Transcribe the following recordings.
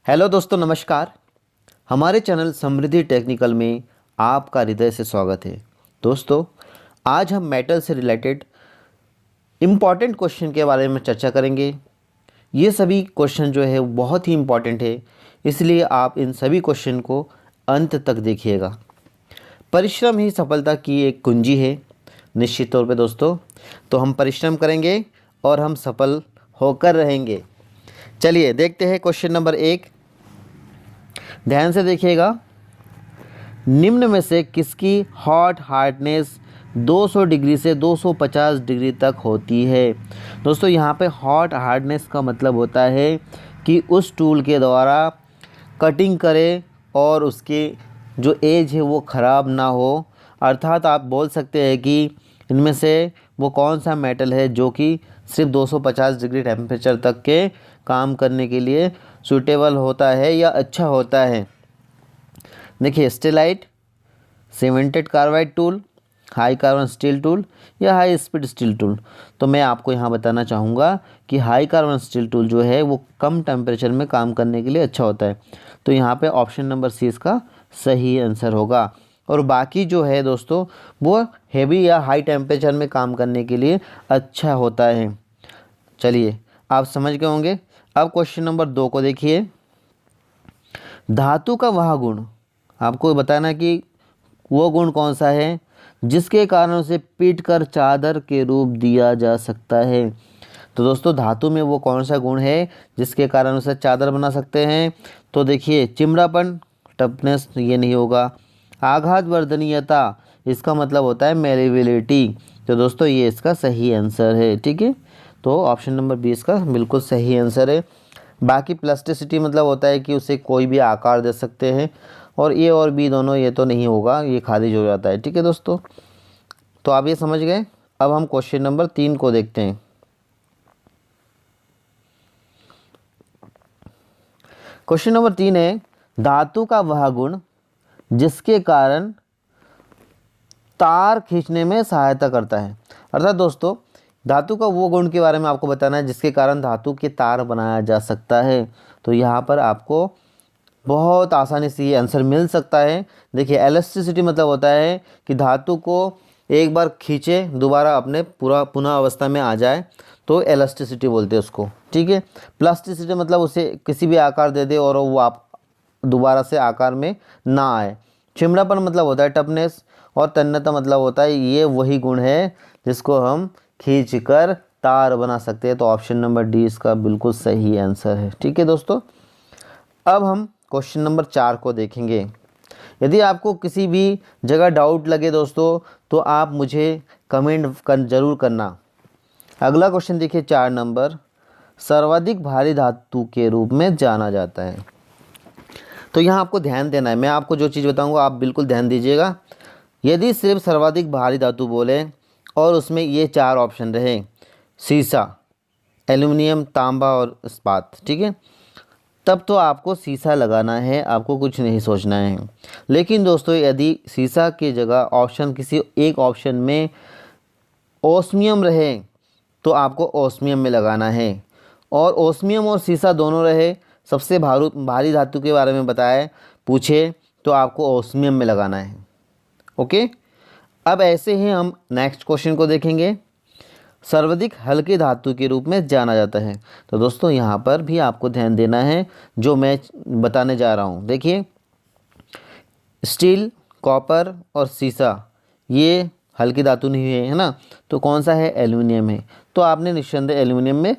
Hello दोस्तों, नमस्कार। हमारे चैनल समृद्धि टेक्निकल में आपका हृदय से स्वागत है। दोस्तों, आज हम मेटल से रिलेटेड इम्पॉर्टेंट क्वेश्चन के बारे में चर्चा करेंगे। ये सभी क्वेश्चन जो है बहुत ही इम्पॉर्टेंट है, इसलिए आप इन सभी क्वेश्चन को अंत तक देखिएगा। परिश्रम ही सफलता की एक कुंजी है। निश्चित तौर पे दोस्तों, तो हम परिश्रम करेंगे और हम सफल होकर रहेंगे। चलिए देखते हैं क्वेश्चन नंबर 1। ध्यान से देखिएगा। निम्न में से किसकी हॉट हार्डनेस 200 डिग्री से 250 डिग्री तक होती है। दोस्तों, यहाँ पे हॉट हार्डनेस का मतलब होता है कि उस टूल के द्वारा कटिंग करें और उसके जो एज है वो ख़राब ना हो। अर्थात आप बोल सकते हैं कि इनमें से वो कौन सा मेटल है जो कि सिर्फ 250 डिग्री टेम्परेचर तक के काम करने के लिए सूटेबल होता है या अच्छा होता है। देखिए, stellite, cemented carbide tool, high carbon steel tool या हाई स्पीड स्टील टूल। तो मैं आपको यहाँ बताना चाहूँगा कि हाई कार्बन स्टील टूल जो है वो कम टेम्परेचर में काम करने के लिए अच्छा होता है। तो यहाँ पे ऑप्शन नंबर सी इसका सही आंसर होगा। और बाकी जो है दोस्तों, वो हेवी या हाई टेम्परेचर में काम करने के लिए अच्छा होता है। चलिए, आप समझ गए होंगे। अब क्वेश्चन नंबर 2 को देखिए। धातु का वह गुण, आपको बताना कि वो गुण कौन सा है जिसके कारण उसे पीट कर चादर के रूप दिया जा सकता है। तो दोस्तों, धातु में वो कौन सा गुण है जिसके कारण उसे चादर बना सकते हैं। तो देखिए, चिमड़ापन, टफनेस, ये नहीं होगा। आघात वर्धनीयता, इसका मतलब होता है मेलेबिलिटी। तो दोस्तों, ये इसका सही आंसर है। ठीक है, तो ऑप्शन नंबर 20 का बिल्कुल सही आंसर है। बाकी प्लास्टिसिटी मतलब होता है कि उसे कोई भी आकार दे सकते हैं, और ए और बी दोनों ये तो नहीं होगा, ये खारिज हो जाता है। ठीक है दोस्तों, तो आप ये समझ गए। अब हम क्वेश्चन नंबर 3 को देखते हैं। क्वेश्चन नंबर 3 है, धातु का वह गुण जिसके कारण तार खींचने में सहायता करता है। अर्थात दोस्तों, धातु का वो गुण के बारे में आपको बताना है जिसके कारण धातु के तार बनाया जा सकता है। तो यहाँ पर आपको बहुत आसानी से ये आंसर मिल सकता है। देखिए, इलास्टिसिटी मतलब होता है कि धातु को एक बार खींचे दोबारा अपने पूरा पुनः अवस्था में आ जाए, तो इलास्टिसिटी बोलते हैं उसको। ठीक है, प्लास्टिसिटी मतलब उसे किसी भी आकार दे दे और वो आप दोबारा से आकार में ना आए। चिमड़ापन मतलब होता है टफनेस, और तन्यता मतलब होता है ये वही गुण है जिसको हम खींच कर तार बना सकते हैं। तो ऑप्शन नंबर डी इसका बिल्कुल सही आंसर है। ठीक है दोस्तों, अब हम क्वेश्चन नंबर 4 को देखेंगे। यदि आपको किसी भी जगह डाउट लगे दोस्तों, तो आप मुझे कमेंट ज़रूर करना। अगला क्वेश्चन देखिए, 4 नंबर, सर्वाधिक भारी धातु के रूप में जाना जाता है। तो यहाँ आपको ध्यान देना है। मैं आपको जो चीज़ बताऊँगा आप बिल्कुल ध्यान दीजिएगा। यदि सिर्फ सर्वाधिक भारी धातु बोले और उसमें ये 4 ऑप्शन रहे, सीसा, एल्युमिनियम, तांबा और इस्पात, ठीक है, तब तो आपको सीसा लगाना है, आपको कुछ नहीं सोचना है। लेकिन दोस्तों, यदि सीसा की जगह ऑप्शन किसी एक ऑप्शन में ओस्मियम रहे तो आपको ओस्मियम में लगाना है। और ओस्मियम और सीसा दोनों रहे, सबसे भारी धातु के बारे में बताए पूछे तो आपको ओस्मियम में लगाना है। ओके, अब ऐसे ही हम नेक्स्ट क्वेश्चन को देखेंगे। सर्वाधिक हल्के धातु के रूप में जाना जाता है। तो दोस्तों, यहाँ पर भी आपको ध्यान देना है जो मैं बताने जा रहा हूँ। देखिए, स्टील, कॉपर और सीसा ये हल्की धातु नहीं है ना, तो कौन सा है? एल्युमिनियम है। तो आपने निस्संदेह एल्युमिनियम में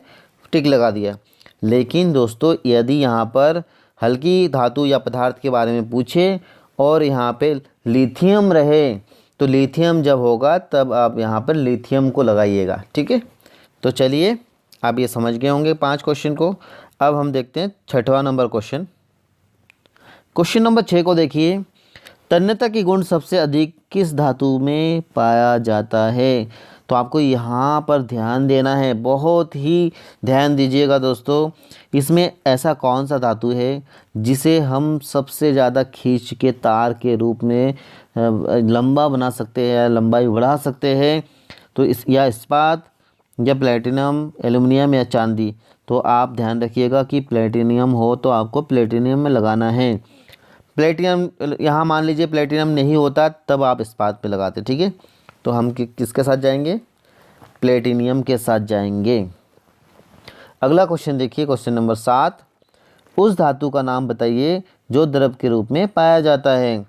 टिक लगा दिया। लेकिन दोस्तों, यदि यहाँ पर हल्की धातु या पदार्थ के बारे में पूछे और यहाँ पे लिथियम रहे, तो लिथियम जब होगा तब आप यहाँ पर लिथियम को लगाइएगा। ठीक है, तो चलिए, आप ये समझ गए होंगे 5 क्वेश्चन को। अब हम देखते हैं 6वां नंबर क्वेश्चन। क्वेश्चन नंबर 6 को देखिए। तन्यता की गुण सबसे अधिक किस धातु में पाया जाता है? तो आपको यहाँ पर ध्यान देना है, बहुत ही ध्यान दीजिएगा दोस्तों। इसमें ऐसा कौन सा धातु है जिसे हम सबसे ज़्यादा खींच के तार के रूप में लंबा बना सकते हैं, लंबाई बढ़ा सकते हैं? तो या इस्पात, या प्लेटिनम, एल्युमिनियम या चांदी, तो आप ध्यान रखिएगा कि प्लेटिनियम हो तो आपको प्लेटिनियम में लगाना है। प्लेटिनम यहाँ मान लीजिए प्लेटिनम नहीं होता तब आप इस्पात पे लगाते, ठीक है। तो हम किसके साथ जाएंगे? प्लेटिनियम के साथ जाएंगे। अगला क्वेश्चन देखिए, क्वेश्चन नंबर 7, उस धातु का नाम बताइए जो द्रव के रूप में पाया जाता है।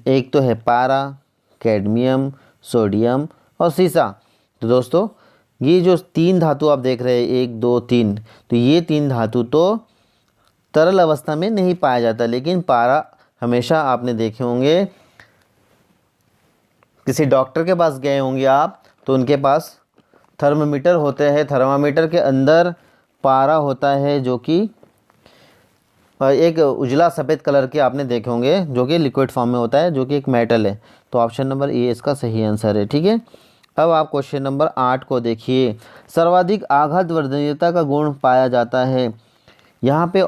एक तो है पारा, कैडमियम, सोडियम और सीसा। तो दोस्तों ये जो 3 धातु आप देख रहे हैं, 1 2 3, तो ये 3 धातु तो तरल अवस्था में नहीं पाया जाता, लेकिन पारा हमेशा आपने देखे होंगे, किसी डॉक्टर के पास गए होंगे आप तो उनके पास थर्मामीटर होते हैं, थर्मामीटर के अंदर पारा होता है जो कि एक उजला सफ़ेद कलर के आपने देखे होंगे, जो कि लिक्विड फॉर्म में होता है, जो कि एक मेटल है। तो ऑप्शन नंबर ए इसका सही आंसर है, ठीक है। अब आप क्वेश्चन नंबर 8 को देखिए, सर्वाधिक आघात वर्धनीयता का गुण पाया जाता है। यहाँ पे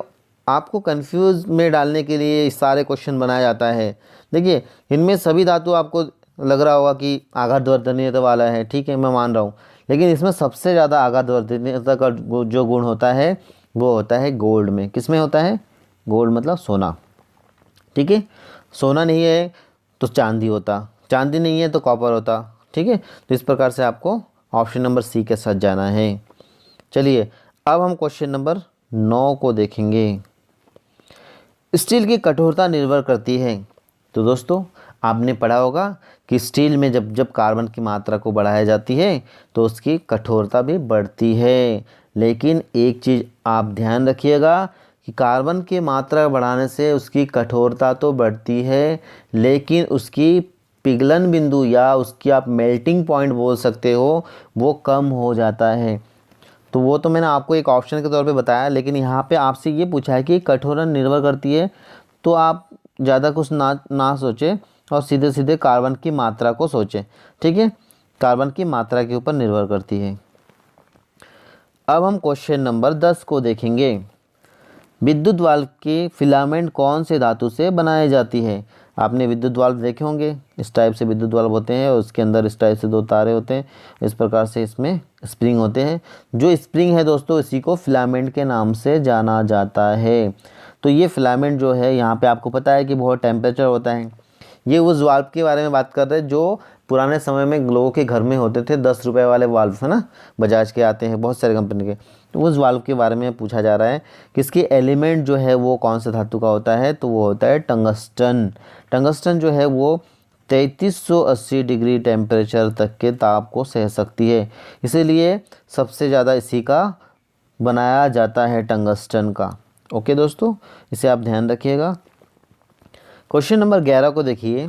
आपको कंफ्यूज में डालने के लिए सारे क्वेश्चन बनाया जाता है। देखिए इनमें सभी धातु आपको लग रहा होगा कि आघात वर्धनीयता वाला है, ठीक है, मैं मान रहा हूँ, लेकिन इसमें सबसे ज़्यादा आघात वर्धनीयता का जो गुण होता है वो होता है गोल्ड में। किस में होता है? गोल्ड मतलब सोना, ठीक है। सोना नहीं है तो चांदी होता, चांदी नहीं है तो कॉपर होता, ठीक है। तो इस प्रकार से आपको ऑप्शन नंबर सी के साथ जाना है। चलिए अब हम क्वेश्चन नंबर 9 को देखेंगे। स्टील की कठोरता निर्भर करती है। तो दोस्तों आपने पढ़ा होगा कि स्टील में जब जब कार्बन की मात्रा को बढ़ाया जाती है तो उसकी कठोरता भी बढ़ती है। लेकिन एक चीज़ आप ध्यान रखिएगा कि कार्बन की मात्रा बढ़ाने से उसकी कठोरता तो बढ़ती है, लेकिन उसकी पिघलन बिंदु या उसकी आप मेल्टिंग पॉइंट बोल सकते हो, वो कम हो जाता है। तो वो तो मैंने आपको एक ऑप्शन के तौर पे बताया, लेकिन यहाँ पे आपसे ये पूछा है कि कठोरता निर्भर करती है, तो आप ज़्यादा कुछ ना सोचें और सीधे सीधे कार्बन की मात्रा को सोचें, ठीक है। कार्बन की मात्रा के ऊपर निर्भर करती है। अब हम क्वेश्चन नंबर 10 को देखेंगे। विद्युत वाल्व के फिलामेंट कौन से धातु से बनाई जाती है? आपने विद्युत वाल्व देखे होंगे, इस टाइप से विद्युत वाल्व होते हैं और उसके अंदर इस टाइप से 2 तारे होते हैं, इस प्रकार से इसमें स्प्रिंग होते हैं। जो स्प्रिंग है दोस्तों इसी को फिलामेंट के नाम से जाना जाता है। तो ये फिलामेंट जो है यहाँ पे आपको पता है कि बहुत टेम्परेचर होता है। ये उस वाल्व के बारे में बात कर रहे हैं जो पुराने समय में लोगों के घर में होते थे, 10 रुपये वाले वाल्व है ना, बजाज के आते हैं बहुत सारे कंपनी के। तो उस वाल्व के बारे में पूछा जा रहा है कि इसके एलिमेंट जो है वो कौन से धातु का होता है, तो वो होता है टंगस्टन। टंगस्टन जो है वो 3380 डिग्री टेम्परेचर तक के ताप को सह सकती है, इसीलिए सबसे ज़्यादा इसी का बनाया जाता है, टंगस्टन का। ओके दोस्तों, इसे आप ध्यान रखिएगा। क्वेश्चन नंबर 11 को देखिए।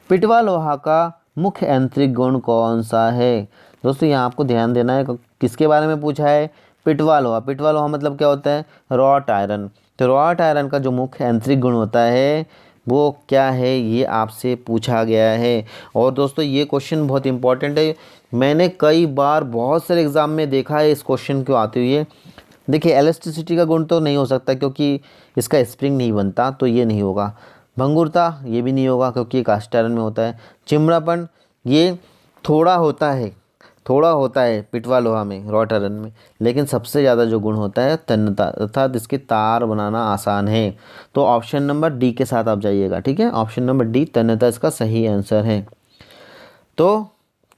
पिटवा लोहा का मुख्य यांत्रिक गुण कौन सा है? दोस्तों यहाँ आपको ध्यान देना है, किसके बारे में पूछा है? पिटवा लोहा। पिटवा लोहा मतलब क्या होता है? Wrought iron. तो रॉट आयरन का जो मुख्य यांत्रिक गुण होता है वो क्या है, ये आपसे पूछा गया है। और दोस्तों ये क्वेश्चन बहुत इंपॉर्टेंट है, मैंने कई बार बहुत सारे एग्ज़ाम में देखा है इस क्वेश्चन को आते हुए। देखिए इलेक्ट्रिसिटी का गुण तो नहीं हो सकता क्योंकि इसका स्प्रिंग नहीं बनता, तो ये नहीं होगा। भंगुरता ये भी नहीं होगा क्योंकि ये कास्ट आयरन में होता है। चिमड़ापन ये थोड़ा होता है पिटवा लोहा में, रॉट आयरन में, लेकिन सबसे ज़्यादा जो गुण होता है तन्यता, अर्थात इसकी तार बनाना आसान है। तो ऑप्शन नंबर डी के साथ आप जाइएगा, ठीक है। ऑप्शन नंबर डी तन्यता इसका सही आंसर है। तो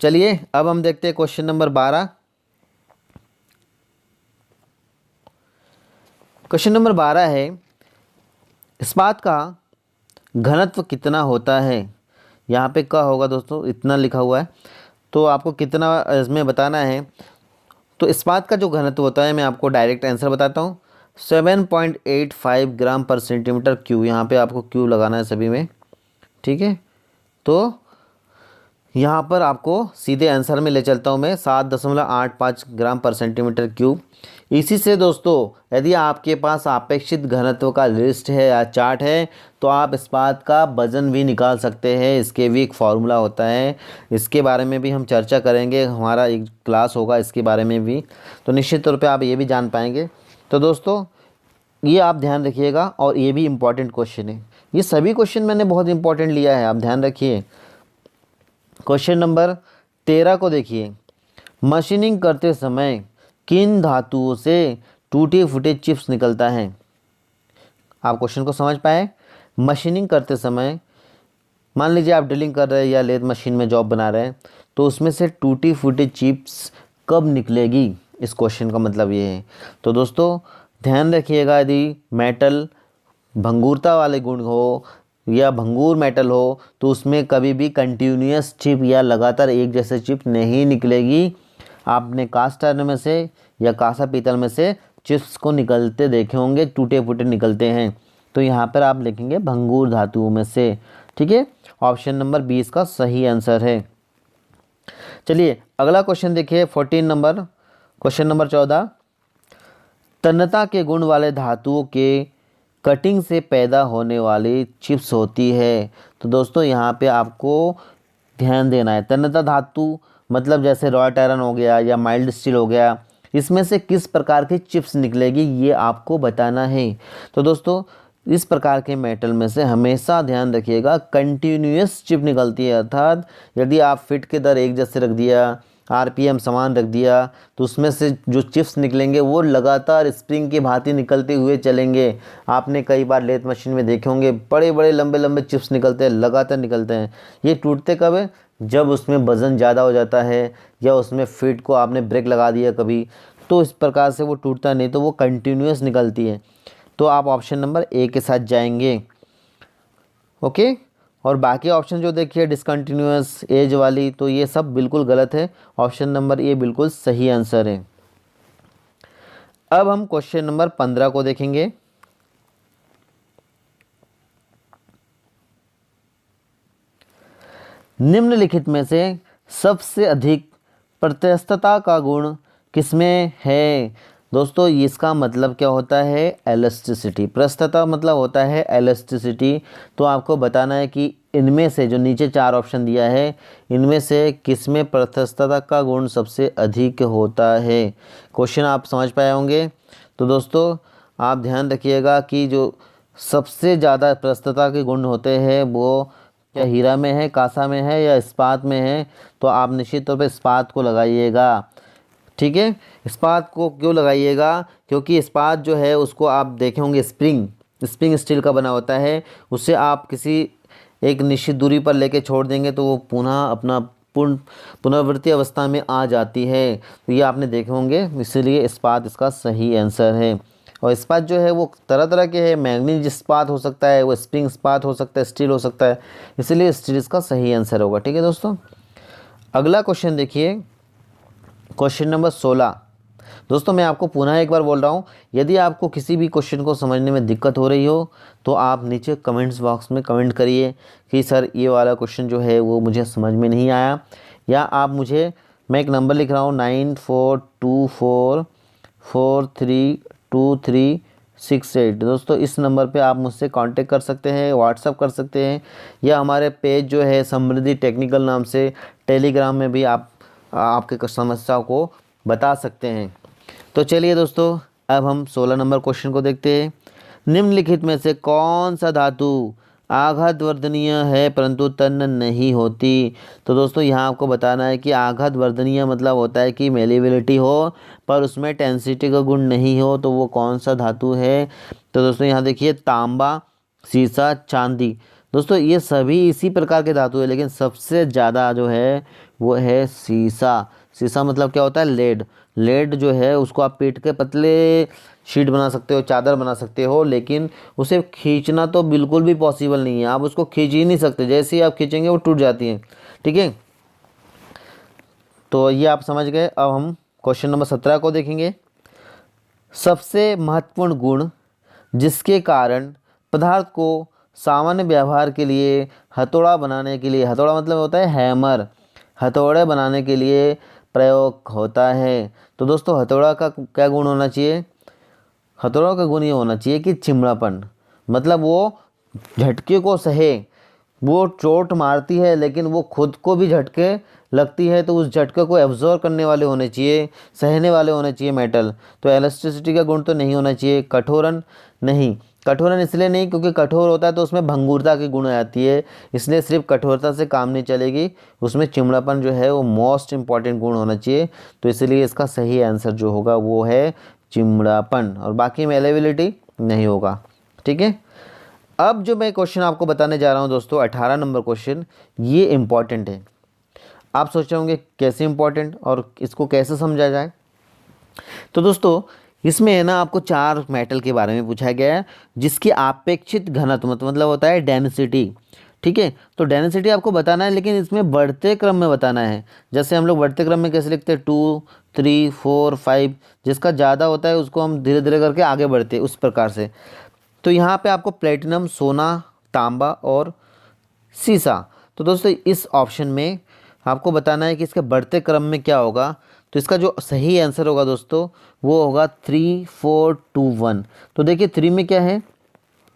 चलिए अब हम देखते हैं क्वेश्चन नंबर 12। क्वेश्चन नंबर 12 है, इस्पात का घनत्व कितना होता है? यहाँ पे क्या होगा दोस्तों, इतना लिखा हुआ है, तो आपको कितना इसमें बताना है। तो इस्पात का जो घनत्व होता है मैं आपको डायरेक्ट आंसर बताता हूँ, 7.85 ग्राम पर सेंटीमीटर क्यूब। यहाँ पे आपको क्यूब लगाना है सभी में, ठीक है। तो यहाँ पर आपको सीधे आंसर में ले चलता हूँ मैं, 7.85 ग्राम पर सेंटीमीटर क्यूब। इसी से दोस्तों यदि आपके पास अपेक्षित घनत्व का लिस्ट है या चार्ट है तो आप इस्पात का वजन भी निकाल सकते हैं। इसके भी एक फार्मूला होता है, इसके बारे में भी हम चर्चा करेंगे, हमारा एक क्लास होगा इसके बारे में भी, तो निश्चित तौर पे आप ये भी जान पाएंगे। तो दोस्तों ये आप ध्यान रखिएगा, और ये भी इम्पॉर्टेंट क्वेश्चन है, ये सभी क्वेश्चन मैंने बहुत इंपॉर्टेंट लिया है, आप ध्यान रखिए। क्वेश्चन नंबर 13 को देखिए। मशीनिंग करते समय किन धातुओं से टूटे फूटे चिप्स निकलता है? आप क्वेश्चन को समझ पाए? मशीनिंग करते समय मान लीजिए आप ड्रिलिंग कर रहे हैं या लेथ मशीन में जॉब बना रहे हैं, तो उसमें से टूटी फूटी चिप्स कब निकलेगी? इस क्वेश्चन का मतलब ये है। तो दोस्तों ध्यान रखिएगा, यदि मेटल भंगुरता वाले गुण हो या भंगूर मेटल हो तो उसमें कभी भी कंटिन्यूअस चिप या लगातार एक जैसे चिप नहीं निकलेगी। आपने कास्ट आयरन में से या कांसा पीतल में से चिप्स को निकलते देखे होंगे, टूटे फूटे निकलते हैं। तो यहाँ पर आप लिखेंगे भंगूर धातुओं में से। ठीक है, ऑप्शन नंबर 20 का सही आंसर है। चलिए अगला क्वेश्चन देखिए, 14 नंबर, क्वेश्चन नंबर 14। तन्यता के गुण वाले धातुओं के कटिंग से पैदा होने वाली चिप्स होती है। तो दोस्तों यहाँ पे आपको ध्यान देना है, तन्यता धातु मतलब जैसे रॉट आयरन हो गया या माइल्ड स्टील हो गया, इसमें से किस प्रकार की चिप्स निकलेगी ये आपको बताना है। तो दोस्तों इस प्रकार के मेटल में से हमेशा ध्यान रखिएगा कंटिन्यूअस चिप निकलती है, अर्थात यदि आप फिट के दर एक जैसे रख दिया, आरपीएम समान रख दिया, तो उसमें से जो चिप्स निकलेंगे वो लगातार स्प्रिंग की भांति निकलते हुए चलेंगे। आपने कई बार लेथ मशीन में देखे होंगे, बड़े बड़े लंबे लंबे चिप्स निकलते हैं, लगातार निकलते हैं। ये टूटते कब है? जब उसमें वज़न ज़्यादा हो जाता है या उसमें फिट को आपने ब्रेक लगा दिया कभी, तो इस प्रकार से वो टूटता नहीं, तो वो कंटिन्यूअस निकलती है। तो आप ऑप्शन नंबर ए के साथ जाएंगे। ओके, और बाकी ऑप्शन जो देखिए डिसकंटिन्यूअस, एज वाली, तो ये सब बिल्कुल गलत है। ऑप्शन नंबर ए बिल्कुल सही आंसर है। अब हम क्वेश्चन नंबर 15 को देखेंगे। निम्नलिखित में से सबसे अधिक प्रत्यस्तता का गुण किसमें है? दोस्तों इसका मतलब क्या होता है? एलास्टिसिटी। प्रस्तता मतलब होता है एलास्टिसिटी। तो आपको बताना है कि इनमें से जो नीचे 4 ऑप्शन दिया है, इनमें से किसमें प्रस्तता का गुण सबसे अधिक होता है। क्वेश्चन आप समझ पाए होंगे। तो दोस्तों आप ध्यान रखिएगा कि जो सबसे ज़्यादा प्रस्तता के गुण होते हैं वो क्या हीरा में है, कांसा में है या इस्पात में है? तो आप निश्चित तौर पर इस्पात को लगाइएगा। ठीक है, इस्पात को क्यों लगाइएगा? क्योंकि इस्पात जो है उसको आप देखे होंगे स्प्रिंग स्टील का बना होता है। उससे आप किसी एक निश्चित दूरी पर लेके छोड़ देंगे तो वो पुनः अपना पुनरावृत्ति अवस्था में आ जाती है। तो ये आपने देखे होंगे, इसीलिए इस्पात इसका सही आंसर है। और इस्पात जो है वो तरह तरह के हैं, मैग्नीज इस्पात हो सकता है, वो स्प्रिंग इस्पात हो सकता है, स्टील हो सकता है, इसीलिए स्टील इसका सही आंसर होगा। ठीक है दोस्तों, अगला क्वेश्चन देखिए, क्वेश्चन नंबर 16। दोस्तों मैं आपको पुनः एक बार बोल रहा हूँ, यदि आपको किसी भी क्वेश्चन को समझने में दिक्कत हो रही हो तो आप नीचे कमेंट्स बॉक्स में कमेंट करिए कि सर ये वाला क्वेश्चन जो है वो मुझे समझ में नहीं आया। या आप मुझे, मैं एक नंबर लिख रहा हूँ 9424432368। दोस्तों इस नंबर पे आप मुझसे कांटेक्ट कर सकते हैं, व्हाट्सअप कर सकते हैं, या हमारे पेज जो है समृद्धि टेक्निकल नाम से टेलीग्राम में भी आप आपके समस्याओं को बता सकते हैं। तो चलिए दोस्तों अब हम 16 नंबर क्वेश्चन को देखते हैं। निम्नलिखित में से कौन सा धातु आघात वर्धनीय है परंतु तन्य नहीं होती? तो दोस्तों यहाँ आपको बताना है कि आघात वर्धनीय मतलब होता है कि मेलेबिलिटी हो पर उसमें टेंसिटी का गुण नहीं हो, तो वो कौन सा धातु है? तो दोस्तों यहाँ देखिए तांबा, सीसा, चांदी। दोस्तों ये सभी इसी प्रकार के धातु है, लेकिन सबसे ज़्यादा जो है वो है सीसा। सीसा मतलब क्या होता है? लेड जो है उसको आप पीट के पतले शीट बना सकते हो, चादर बना सकते हो, लेकिन उसे खींचना तो बिल्कुल भी पॉसिबल नहीं है। आप उसको खींच ही नहीं सकते, जैसे ही आप खींचेंगे वो टूट जाती है। ठीक है, तो ये आप समझ गए। अब हम क्वेश्चन नंबर 17 को देखेंगे। सबसे महत्वपूर्ण गुण जिसके कारण पदार्थ को सामान्य व्यवहार के लिए हथौड़ा बनाने के लिए, हथौड़ा मतलब होता है हैमर, हथौड़े बनाने के लिए प्रयोग होता है। तो दोस्तों हथौड़ा का क्या गुण होना चाहिए? हथौड़ा का गुण ये होना चाहिए कि चिमड़ापन, मतलब वो झटके को सहे। वो चोट मारती है लेकिन वो खुद को भी झटके लगती है, तो उस झटके को एब्जॉर्ब करने वाले होने चाहिए, सहने वाले होने चाहिए मेटल। तो इलास्टिसिटी का गुण तो नहीं होना चाहिए, कठोरन नहीं, कठोरन इसलिए नहीं क्योंकि कठोर होता है तो उसमें भंगुरता की गुण आती है, इसलिए सिर्फ कठोरता से काम नहीं चलेगी, उसमें चिमड़ापन जो है वो मोस्ट इम्पॉर्टेंट गुण होना चाहिए। तो इसलिए इसका सही आंसर जो होगा वो है चिमड़ापन, और बाकी में अवेलेबिलिटी नहीं होगा। ठीक है, अब जो मैं क्वेश्चन आपको बताने जा रहा हूँ दोस्तों, 18 नंबर क्वेश्चन, ये इम्पॉर्टेंट है। आप सोच रहे होंगे कैसे इम्पॉर्टेंट और इसको कैसे समझा जाए। तो दोस्तों इसमें है ना आपको 4 मेटल के बारे में पूछा गया है जिसकी आपेक्षित घनत्व मतलब होता है डेंसिटी। ठीक है, तो डेंसिटी आपको बताना है, लेकिन इसमें बढ़ते क्रम में बताना है। जैसे हम लोग बढ़ते क्रम में कैसे लिखते हैं, 2 3 4 5, जिसका ज़्यादा होता है उसको हम धीरे धीरे करके आगे बढ़ते हैं, उस प्रकार से। तो यहाँ पे आपको प्लेटिनम, सोना, तांबा और सीसा। तो दोस्तों इस ऑप्शन में आपको बताना है कि इसके बढ़ते क्रम में क्या होगा। तो इसका जो सही आंसर होगा दोस्तों वो होगा 3 4 2 1। तो देखिए 3 में क्या है,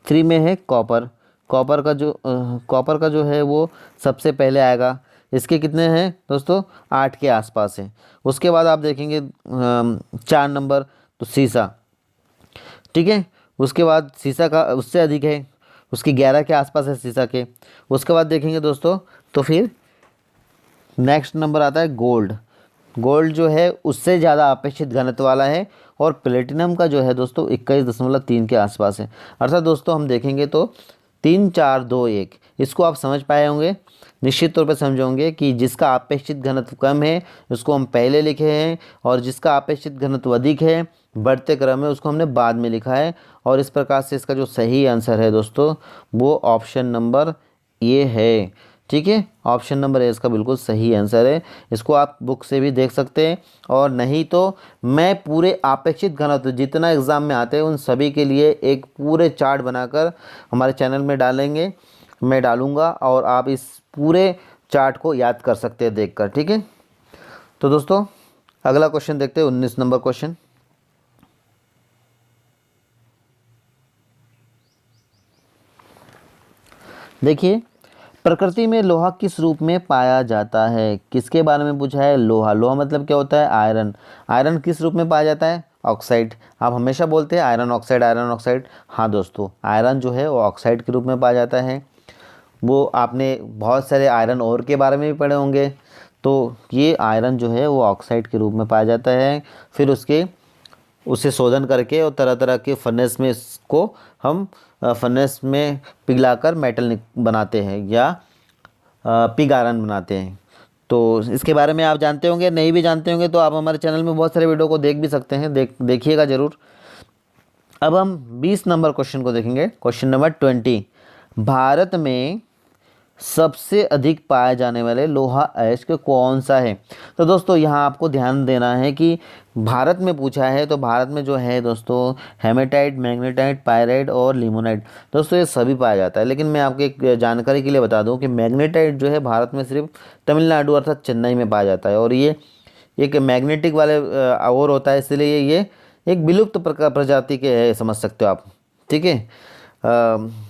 3 में है कॉपर। कॉपर का जो है वो सबसे पहले आएगा। इसके कितने हैं दोस्तों, 8 के आसपास है। उसके बाद आप देखेंगे 4 नंबर तो सीसा। ठीक है, उसके बाद सीसा का उससे अधिक है, उसकी 11 के आसपास है सीसा के। उसके बाद देखेंगे दोस्तों तो फिर नेक्स्ट नंबर आता है गोल्ड। गोल्ड जो है उससे ज़्यादा अपेक्षित घनत्व वाला है, और प्लेटिनम का जो है दोस्तों 21.3 के आसपास है। अर्थात दोस्तों हम देखेंगे तो 3 4 2 1, इसको आप समझ पाए होंगे, निश्चित तौर पर समझे होंगे कि जिसका अपेक्षित घनत्व कम है उसको हम पहले लिखे हैं, और जिसका अपेक्षित घनत्व अधिक है बढ़ते क्रम में उसको हमने बाद में लिखा है। और इस प्रकार से इसका जो सही आंसर है दोस्तों वो ऑप्शन नंबर ये है। ठीक है, ऑप्शन नंबर ए इसका बिल्कुल सही आंसर है। इसको आप बुक से भी देख सकते हैं, और नहीं तो मैं पूरे अपेक्षित घनत्व जितना एग्ज़ाम में आते हैं उन सभी के लिए एक पूरे चार्ट बनाकर हमारे चैनल में मैं डालूँगा, और आप इस पूरे चार्ट को याद कर सकते हैं देखकर। ठीक है, तो दोस्तों अगला क्वेश्चन देखते हैं, 19 नंबर क्वेश्चन। देखिए, प्रकृति में लोहा किस रूप में पाया जाता है, किसके बारे में पूछा है, लोहा। लोहा मतलब क्या होता है, आयरन। आयरन किस रूप में पाया जाता है, ऑक्साइड। आप हमेशा बोलते हैं आयरन ऑक्साइड, आयरन ऑक्साइड। हाँ दोस्तों, आयरन जो है वो ऑक्साइड के रूप में पाया जाता है। वो आपने बहुत सारे आयरन ओर के बारे में भी पढ़े होंगे। तो ये आयरन जो है वो ऑक्साइड के रूप में पाया जाता है। फिर उसे शोधन करके और तरह तरह के फर्नेस में इसको हम फर्नेस में पिघलाकर मेटल बनाते हैं, या पिग आयरन बनाते हैं। तो इसके बारे में आप जानते होंगे, नहीं भी जानते होंगे तो आप हमारे चैनल में बहुत सारे वीडियो को देख भी सकते हैं, देखिएगा ज़रूर। अब हम 20 नंबर क्वेश्चन को देखेंगे। क्वेश्चन नंबर 20, भारत में सबसे अधिक पाए जाने वाले लोहा अयस्क कौन सा है। तो दोस्तों यहाँ आपको ध्यान देना है कि भारत में पूछा है, तो भारत में जो है दोस्तों हेमेटाइट, मैग्नेटाइट, पायराइट और लिमोनाइट, दोस्तों ये सभी पाया जाता है। लेकिन मैं आपको एक जानकारी के लिए बता दूं कि मैग्नेटाइट जो है भारत में सिर्फ तमिलनाडु अर्थात चेन्नई में पाया जाता है, और ये एक मैग्नेटिक वाले और होता है, इसलिए ये एक विलुप्त प्रजाति के है, समझ सकते हो आप। ठीक है,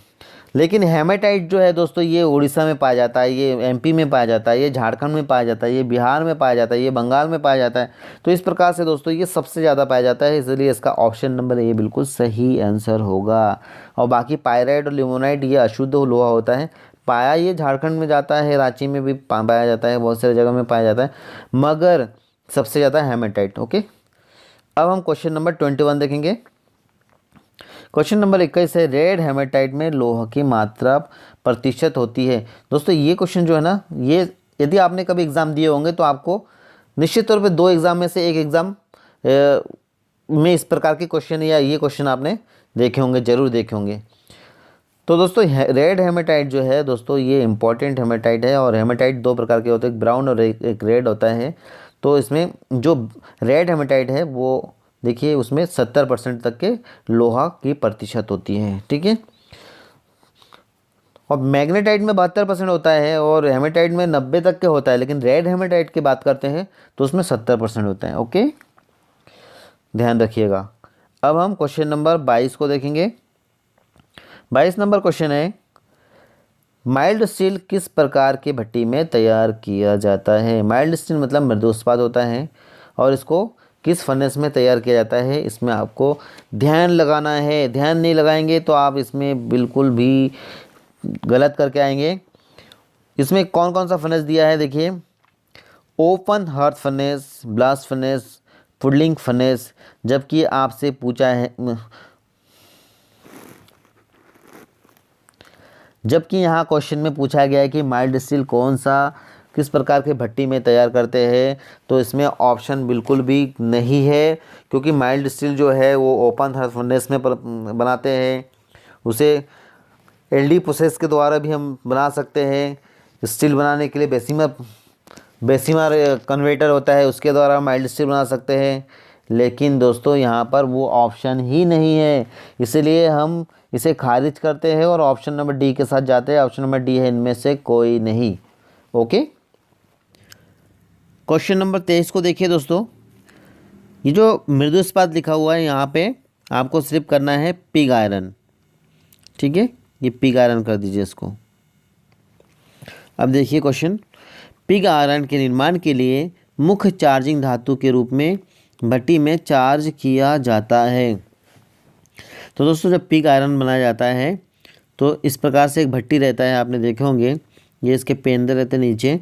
लेकिन हेमेटाइट जो है दोस्तों ये उड़ीसा में पाया जाता है, ये एमपी में पाया जाता है, ये झारखंड में पाया जाता है, ये बिहार में पाया जाता है, ये बंगाल में पाया जाता है। तो इस प्रकार से दोस्तों ये सबसे ज़्यादा पाया जाता है, इसलिए इसका ऑप्शन नंबर ए बिल्कुल सही आंसर होगा। और बाकी पायराइट और लिमोनाइट ये अशुद्ध लोहा होता है, पाया ये झारखंड में जाता है, रांची में भी पाया जाता है, बहुत सारी जगह में पाया जाता है, मगर सबसे ज़्यादा हेमेटाइट। ओके, अब हम क्वेश्चन नंबर 21 देखेंगे। क्वेश्चन नंबर 21 है, रेड हेमेटाइट में लोहा की मात्रा प्रतिशत होती है। दोस्तों ये क्वेश्चन जो है ना, ये यदि आपने कभी एग्ज़ाम दिए होंगे तो आपको निश्चित तौर पे 2 एग्ज़ाम में से एक एग्ज़ाम में इस प्रकार के क्वेश्चन या ये क्वेश्चन आपने देखे होंगे, ज़रूर देखे होंगे। तो दोस्तों रेड हेमेटाइट जो है दोस्तों ये इंपॉर्टेंट हेमेटाइट है, और हेमेटाइट 2 प्रकार के होते हैं, एक ब्राउन और एक रेड होता है। तो इसमें जो रेड हेमेटाइट है वो देखिए उसमें 70% तक के लोहा की प्रतिशत होती है। ठीक है, और मैग्नेटाइट में 72% होता है, और हेमेटाइट में 90 तक के होता है, लेकिन रेड हेमेटाइट की बात करते हैं तो उसमें 70% होता है। ओके, ध्यान रखिएगा। अब हम क्वेश्चन नंबर 22 को देखेंगे। 22 नंबर क्वेश्चन है, माइल्ड स्टील किस प्रकार की भट्टी में तैयार किया जाता है। माइल्ड स्टील मतलब मृदु इस्पात होता है, और इसको किस फर्नेस में तैयार किया जाता है, इसमें आपको ध्यान लगाना है। ध्यान नहीं लगाएंगे तो आप इसमें बिल्कुल भी गलत करके आएंगे। इसमें कौन कौन सा फर्नेस दिया है देखिए, open hearth furnace, blast furnace, puddling furnace. जबकि आपसे पूछा है, जबकि यहाँ क्वेश्चन में पूछा गया है कि माइल्ड स्टील कौन सा किस प्रकार के भट्टी में तैयार करते हैं, तो इसमें ऑप्शन बिल्कुल भी नहीं है, क्योंकि माइल्ड स्टील जो है वो ओपन हार्थ फर्नेस में बनाते हैं। उसे एलडी प्रोसेस के द्वारा भी हम बना सकते हैं। स्टील बनाने के लिए बेसिमर कन्वर्टर होता है, उसके द्वारा माइल्ड स्टील बना सकते हैं। लेकिन दोस्तों यहाँ पर वो ऑप्शन ही नहीं है, इसलिए हम इसे खारिज करते हैं और ऑप्शन नंबर डी के साथ जाते हैं। ऑप्शन नंबर डी है इनमें से कोई नहीं। ओके, क्वेश्चन नंबर 23 को देखिए दोस्तों। ये जो मृदु इस्पात लिखा हुआ है यहाँ पे आपको सिर्फ करना है पिग आयरन। ठीक है, ये पिग आयरन कर दीजिए इसको। अब देखिए क्वेश्चन, पिग आयरन के निर्माण के लिए मुख्य चार्जिंग धातु के रूप में भट्टी में चार्ज किया जाता है। तो दोस्तों जब पिग आयरन बनाया जाता है तो इस प्रकार से एक भट्टी रहता है, आपने देखे होंगे, ये इसके पेंदे रहते हैं नीचे,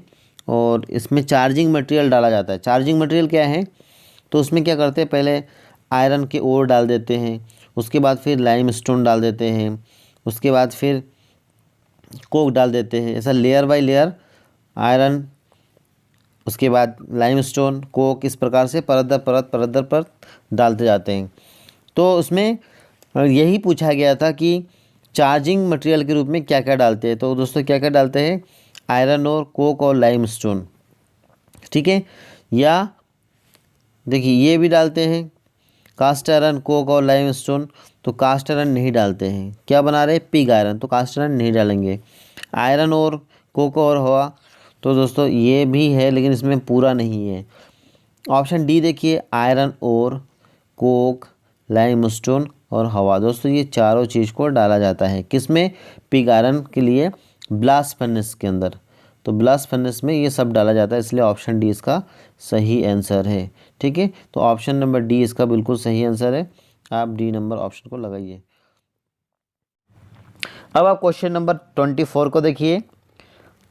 और इसमें चार्जिंग मटेरियल डाला जाता है। चार्जिंग मटेरियल क्या है, तो उसमें क्या करते हैं, पहले आयरन के ओर डाल देते हैं, उसके बाद फिर लाइम स्टोन डाल देते हैं, उसके बाद फिर कोक डाल देते हैं। ऐसा लेयर बाय लेयर आयरन, उसके बाद लाइम स्टोन, कोक, इस प्रकार से परत दर परत डालते जाते हैं। तो उसमें यही पूछा गया था कि चार्जिंग मटेरियल के रूप में क्या क्या डालते हैं। तो दोस्तों क्या क्या डालते हैं, आयरन और कोक और लाइम स्टोन। ठीक है, या देखिए ये भी डालते हैं कास्ट आयरन, कोक और लाइम स्टोन। तो कास्ट आयरन नहीं डालते हैं, क्या बना रहे हैं, पिग आयरन, तो कास्ट आयरन नहीं डालेंगे। आयरन और कोक और हवा, तो दोस्तों ये भी है लेकिन इसमें पूरा नहीं है। ऑप्शन डी देखिए, आयरन और कोक, लाइम स्टोन और हवा। दोस्तों ये चारों चीज़ को डाला जाता है किसमें, पिग आयरन के लिए ब्लास्ट फर्नेस के अंदर। तो ब्लास्ट फर्नेस में ये सब डाला जाता है, इसलिए ऑप्शन डी इसका सही आंसर है। ठीक है, तो ऑप्शन नंबर डी इसका बिल्कुल सही आंसर है। आप डी नंबर ऑप्शन को लगाइए। अब आप क्वेश्चन नंबर 24 को देखिए।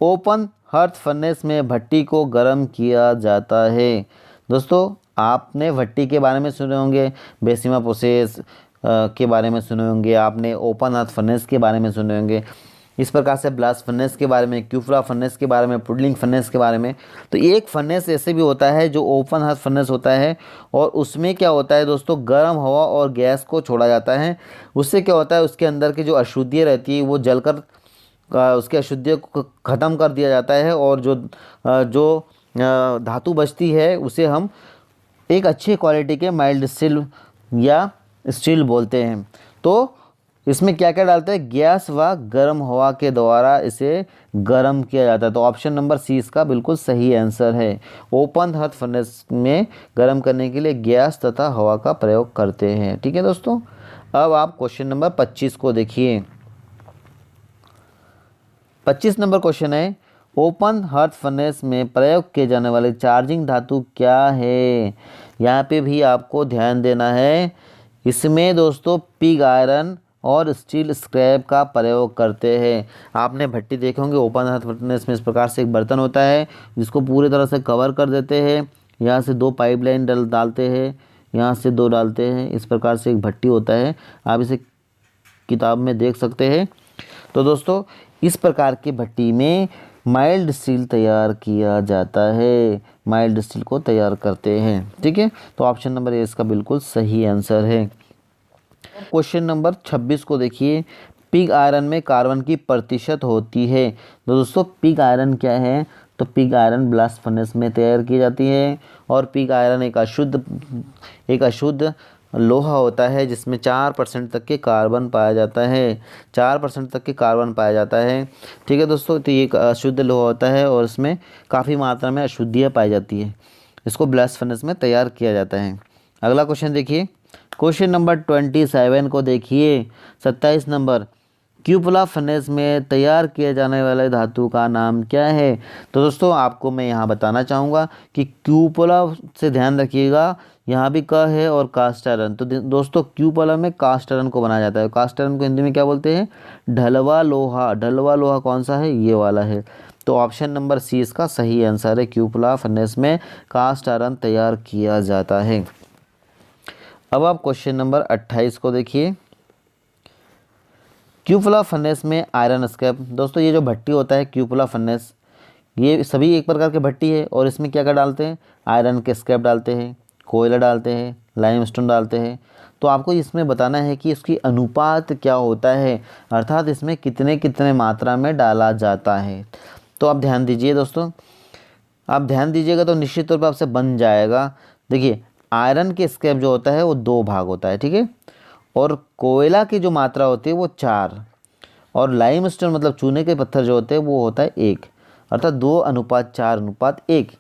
ओपन हार्थ फर्नेस में भट्टी को गर्म किया जाता है। दोस्तों आपने भट्टी के बारे में सुने होंगे, बेसिमर प्रोसेस के बारे में सुने होंगे, आपने ओपन हार्थ फर्नेस के बारे में सुने होंगे, इस प्रकार से ब्लास्ट फर्नेस के बारे में, क्यूफला फर्नेस के बारे में, पुडलिंग फर्नेस के बारे में। तो एक फर्नेस ऐसे भी होता है जो ओपन हार्थ फर्नेस होता है, और उसमें क्या होता है दोस्तों, गर्म हवा और गैस को छोड़ा जाता है। उससे क्या होता है, उसके अंदर की जो अशुद्धियाँ रहती है वो जलकर उसके अशुद्धियों को ख़त्म कर दिया जाता है, और जो धातु बचती है उसे हम एक अच्छी क्वालिटी के माइल्ड स्टील या स्टील बोलते हैं। तो इसमें क्या क्या डालते हैं, गैस व गर्म हवा के द्वारा इसे गर्म किया जाता है। तो ऑप्शन नंबर सी इसका बिल्कुल सही आंसर है। ओपन हार्थ फर्नेस में गर्म करने के लिए गैस तथा हवा का प्रयोग करते हैं। ठीक है दोस्तों, अब आप क्वेश्चन नंबर 25 को देखिए। 25 नंबर क्वेश्चन है, ओपन हार्थ फर्नेस में प्रयोग किए जाने वाले चार्जिंग धातु क्या है। यहाँ पे भी आपको ध्यान देना है। इसमें दोस्तों पिग आयरन और स्टील स्क्रैप का प्रयोग करते हैं। आपने भट्टी देखे होंगे, ओपन हार्थ फर्नेस में इस प्रकार से एक बर्तन होता है जिसको पूरी तरह से कवर कर देते हैं। यहाँ से 2 पाइपलाइन डालते हैं, यहाँ से 2 डालते हैं, इस प्रकार से एक भट्टी होता है। आप इसे किताब में देख सकते हैं। तो दोस्तों इस प्रकार की भट्टी में माइल्ड स्टील तैयार किया जाता है, माइल्ड स्टील को तैयार करते हैं। ठीक है, तो ऑप्शन नंबर ए इसका बिल्कुल सही आंसर है। क्वेश्चन नंबर 26 को देखिए। पिग आयरन में कार्बन की प्रतिशत होती है। तो दोस्तों पिग आयरन क्या है, तो पिग आयरन ब्लास्ट फर्नेस में तैयार की जाती है, और पिग आयरन एक अशुद्ध लोहा होता है जिसमें 4% तक के कार्बन पाया जाता है। 4% तक के कार्बन पाया जाता है। ठीक है दोस्तों, तो ये एक अशुद्ध लोहा होता है और इसमें काफ़ी मात्रा में अशुद्धियाँ पाई जाती है। इसको ब्लास्ट फर्नेस में तैयार किया जाता है। अगला क्वेश्चन देखिए, क्वेश्चन नंबर 27 को देखिए। 27 नंबर, क्यूपुला फर्नेस में तैयार किए जाने वाले धातु का नाम क्या है। तो दोस्तों आपको मैं यहाँ बताना चाहूँगा कि क्यूपुला से ध्यान रखिएगा, यहाँ भी क है और कास्ट आयरन। तो दोस्तों क्यूपोला में कास्ट आयरन को बनाया जाता है। कास्ट आयरन को हिंदी में क्या बोलते हैं? ढलवा लोहा। ढलवा लोहा कौन सा है? ये वाला है। तो ऑप्शन नंबर सी इसका सही आंसर है। क्यूपोला फर्नेस में कास्ट आयरन तैयार किया जाता है। अब आप क्वेश्चन नंबर 28 को देखिए। क्यूपोला फर्नेस में आयरन स्क्रैप। दोस्तों ये जो भट्टी होता है क्यूपोला फर्नेस, ये सभी एक प्रकार की भट्टी है और इसमें क्या क्या डालते हैं? आयरन के स्क्रैप डालते हैं, कोयला डालते हैं, लाइमस्टोन डालते हैं। तो आपको इसमें बताना है कि इसकी अनुपात क्या होता है, अर्थात इसमें कितने कितने मात्रा में डाला जाता है। तो आप ध्यान दीजिए दोस्तों, आप ध्यान दीजिएगा तो निश्चित तौर पर आपसे बन जाएगा। देखिए आयरन के स्क्रैप जो होता है वो 2 भाग होता है, ठीक है, और कोयला की जो मात्रा होती है वो 4, और लाइमस्टोन मतलब चूने के पत्थर जो होते हैं वो होता है 1, अर्थात 2:4:1।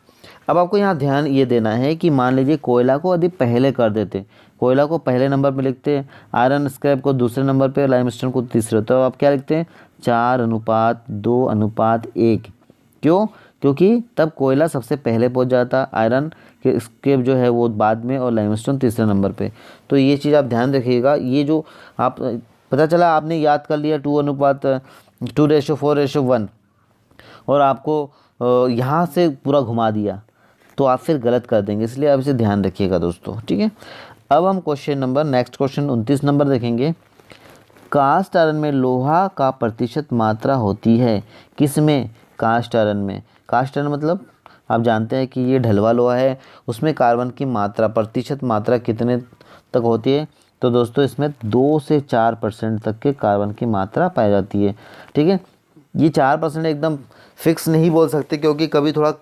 अब आपको यहाँ ध्यान ये देना है कि मान लीजिए कोयला को यदि पहले कर देते, कोयला को पहले नंबर पे लिखते हैं, आयरन स्क्रैप को दूसरे नंबर पे, लाइमस्टोन को तीसरे, तो आप क्या लिखते हैं? 4:2:1। क्यों? क्योंकि तब कोयला सबसे पहले पहुंच जाता, आयरन के स्क्रैप जो है वो बाद में, और लाइमस्टोन तीसरे नंबर पे। तो ये चीज़ आप ध्यान रखिएगा। ये जो आप पता चला आपने याद कर लिया 2:4:1 और आपको यहाँ से पूरा घुमा दिया, तो आप फिर गलत कर देंगे, इसलिए आप इसे ध्यान रखिएगा दोस्तों, ठीक है। अब हम नेक्स्ट क्वेश्चन 29 नंबर देखेंगे। कास्ट आयरन में लोहा का प्रतिशत मात्रा होती है किसमें? कास्ट आयरन में। कास्ट आयरन मतलब आप जानते हैं कि ये ढलवा लोहा है, उसमें कार्बन की मात्रा, प्रतिशत मात्रा कितने तक होती है? तो दोस्तों इसमें 2 से 4% तक के कार्बन की मात्रा पाई जाती है, ठीक है। ये 4% एकदम फिक्स नहीं बोल सकते, क्योंकि कभी थोड़ा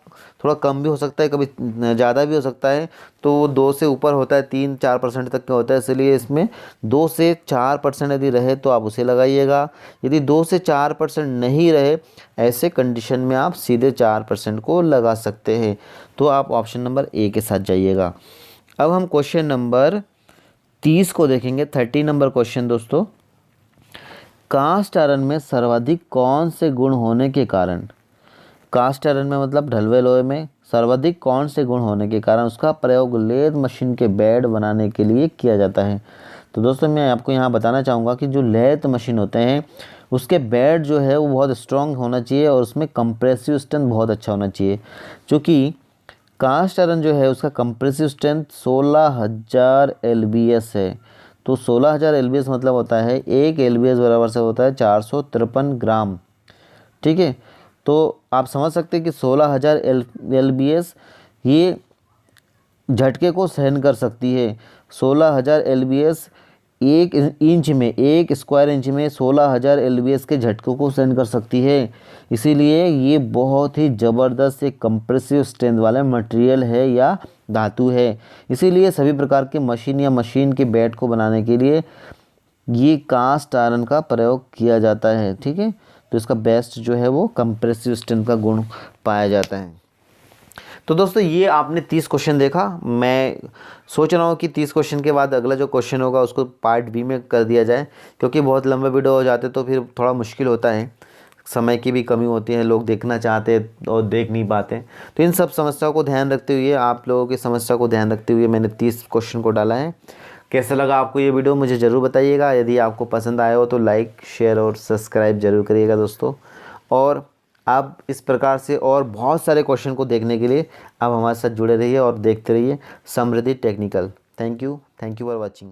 कम भी हो सकता है, कभी ज़्यादा भी हो सकता है। तो वो 2 से ऊपर होता है, 3-4% तक का होता है, इसलिए इसमें 2 से 4% यदि रहे तो आप उसे लगाइएगा। यदि 2 से 4% नहीं रहे, ऐसे कंडीशन में आप सीधे 4% को लगा सकते हैं। तो आप ऑप्शन नंबर ए के साथ जाइएगा। अब हम क्वेश्चन नंबर 30 को देखेंगे, 30 नंबर क्वेश्चन दोस्तों। कास्ट आयरन में सर्वाधिक कौन से गुण होने के कारण, कास्ट आयरन में मतलब ढलवे लोहे में सर्वाधिक कौन से गुण होने के कारण उसका प्रयोग लेथ मशीन के बेड बनाने के लिए किया जाता है? तो दोस्तों मैं आपको यहाँ बताना चाहूँगा कि जो लेथ मशीन होते हैं उसके बेड जो है वो बहुत स्ट्रॉन्ग होना चाहिए और उसमें कंप्रेसिव स्ट्रेंथ बहुत अच्छा होना चाहिए। क्योंकि कास्ट आयरन जो है उसका कंप्रेसिव स्ट्रेंथ 16,000 LBS है। तो 16,000 LBS मतलब होता है, 1 LBS बराबर से होता है 453 ग्राम, ठीक है। तो आप समझ सकते हैं कि 16,000 LBS ये झटके को सहन कर सकती है। 16,000 LBS 1 स्क्वायर इंच में 16,000 LBS के झटकों को सहन कर सकती है। इसीलिए ये बहुत ही ज़बरदस्त एक कंप्रेसिव स्ट्रेंथ वाला मटेरियल है या धातु है। इसीलिए सभी प्रकार के मशीन या मशीन के बेड को बनाने के लिए ये कास्ट आयरन का प्रयोग किया जाता है, ठीक है। तो इसका बेस्ट जो है वो कंप्रेसिव स्ट्रेंथ का गुण पाया जाता है। तो दोस्तों ये आपने 30 क्वेश्चन देखा। मैं सोच रहा हूँ कि 30 क्वेश्चन के बाद अगला जो क्वेश्चन होगा उसको पार्ट बी में कर दिया जाए, क्योंकि बहुत लंबे वीडियो हो जाते तो फिर थोड़ा मुश्किल होता है, समय की भी कमी होती है, लोग देखना चाहते हैं और देख नहीं पाते। तो इन सब समस्याओं को ध्यान रखते हुए, आप लोगों की समस्या को ध्यान रखते हुए मैंने 30 क्वेश्चन को डाला है। कैसा लगा आपको ये वीडियो मुझे ज़रूर बताइएगा। यदि आपको पसंद आया हो तो लाइक, शेयर और सब्सक्राइब जरूर करिएगा दोस्तों। और आप इस प्रकार से और बहुत सारे क्वेश्चन को देखने के लिए आप हमारे साथ जुड़े रहिए और देखते रहिए Samriddhi technical. Thank you for watching.